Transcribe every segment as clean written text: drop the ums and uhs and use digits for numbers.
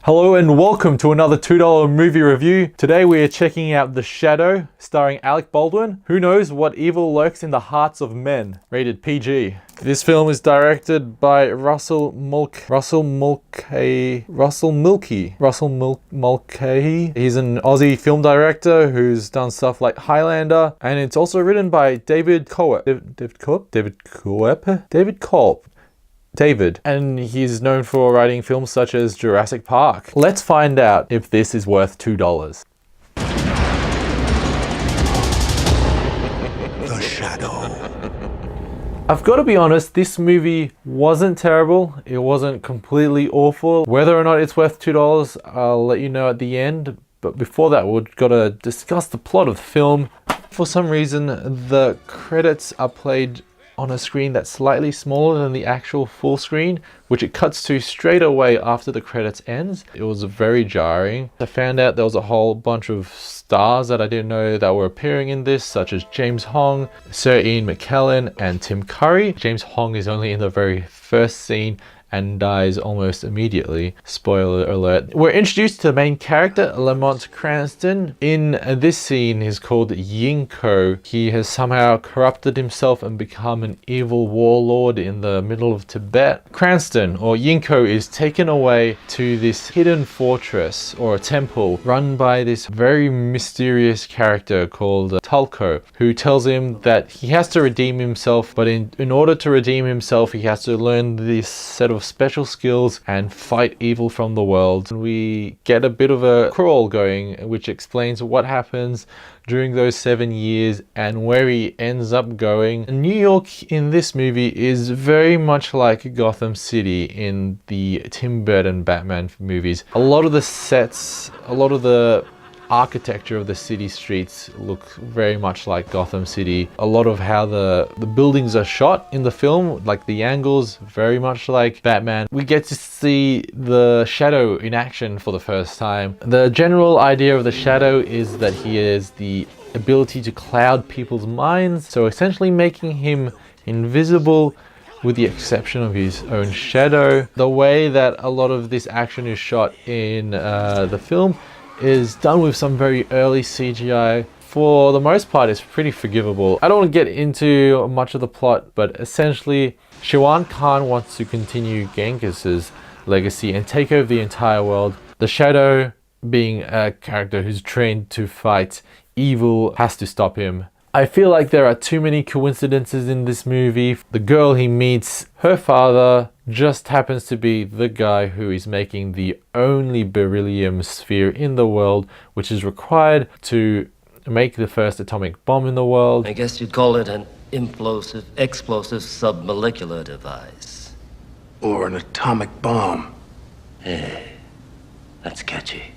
Hello and welcome to another $2 movie review. Today we are checking out The Shadow, starring Alec Baldwin. Who knows what evil lurks in the hearts of men? Rated PG. This film is directed by Russell Mulcahy. He's an Aussie film director who's done stuff like Highlander, and it's also written by David Koepp. And he's known for writing films such as Jurassic Park. Let's find out if this is worth $2. The Shadow. I've got to be honest, this movie wasn't terrible. It wasn't completely awful. Whether or not it's worth $2, I'll let you know at the end. But before that, we've got to discuss the plot of the film. For some reason, the credits are played on a screen that's slightly smaller than the actual full screen, which it cuts to straight away after the credits ends. It was very jarring. I found out there was a whole bunch of stars that I didn't know that were appearing in this, such as James Hong, Sir Ian McKellen, and Tim Curry. James Hong is only in the very first scene and dies almost immediately. Spoiler alert. We're introduced to the main character, Lamont Cranston. In this scene, he's called Yinko. He has somehow corrupted himself and become an evil warlord in the middle of Tibet. Cranston, or Yinko, is taken away to this hidden fortress or a temple run by this very mysterious character called Tulko, who tells him that he has to redeem himself, but in order to redeem himself, he has to learn this set of special skills and fight evil from the world. We get a bit of a crawl going, which explains what happens during those 7 years and where he ends up going. New York in this movie is very much like Gotham City in the Tim Burton Batman movies. A lot of the sets, a lot of the architecture of the city streets look very much like Gotham City. A lot of how the buildings are shot in the film, like the angles, very much like Batman. We get to see the Shadow in action for the first time. The general idea of the Shadow is that he has the ability to cloud people's minds, so essentially making him invisible with the exception of his own shadow. The way that a lot of this action is shot in the film is done with some very early CGI. For the most part, it's pretty forgivable. I don't want to get into much of the plot, but essentially, Shirwan Khan wants to continue Genghis's legacy and take over the entire world. The Shadow, being a character who's trained to fight evil, has to stop him. I feel like there are too many coincidences in this movie. The girl he meets, her father just happens to be the guy who is making the only beryllium sphere in the world, which is required to make the first atomic bomb in the world. I guess you'd call it an explosive submolecular device. Or an atomic bomb. Hey, that's catchy.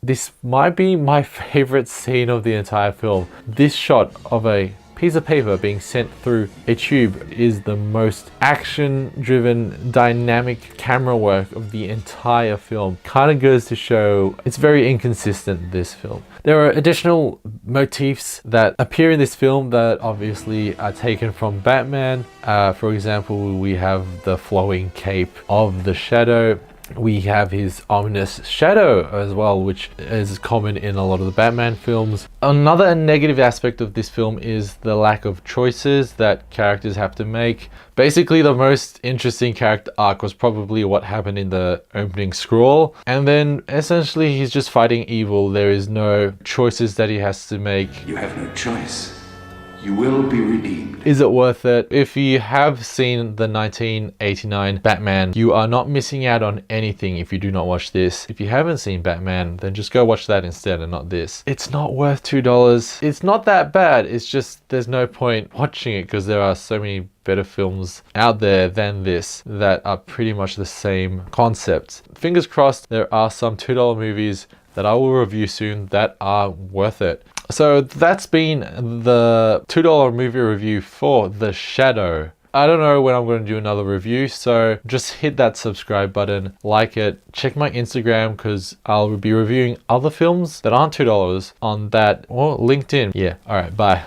This might be my favorite scene of the entire film. This shot of a piece of paper being sent through a tube is the most action-driven, dynamic camera work of the entire film. Kind of goes to show it's very inconsistent, this film. There are additional motifs that appear in this film that obviously are taken from Batman. For example, we have the flowing cape of the Shadow. We have his ominous shadow as well, which is common in a lot of the Batman films. Another negative aspect of this film is the lack of choices that characters have to make. Basically, the most interesting character arc was probably what happened in the opening scroll. And then essentially he's just fighting evil. There is no choices that he has to make. You have no choice. You will be redeemed. Is it worth it? If you have seen the 1989 Batman, you are not missing out on anything if you do not watch this. If you haven't seen Batman, then just go watch that instead and not this. It's not worth $2. It's not that bad. It's just there's no point watching it because there are so many better films out there than this that are pretty much the same concept. Fingers crossed there are some $2 movies that I will review soon that are worth it. So that's been the $2 movie review for The Shadow. I don't know when I'm going to do another review, so just hit that subscribe button, like it, check my Instagram because I'll be reviewing other films that aren't $2 on that, or LinkedIn. Yeah, alright, bye.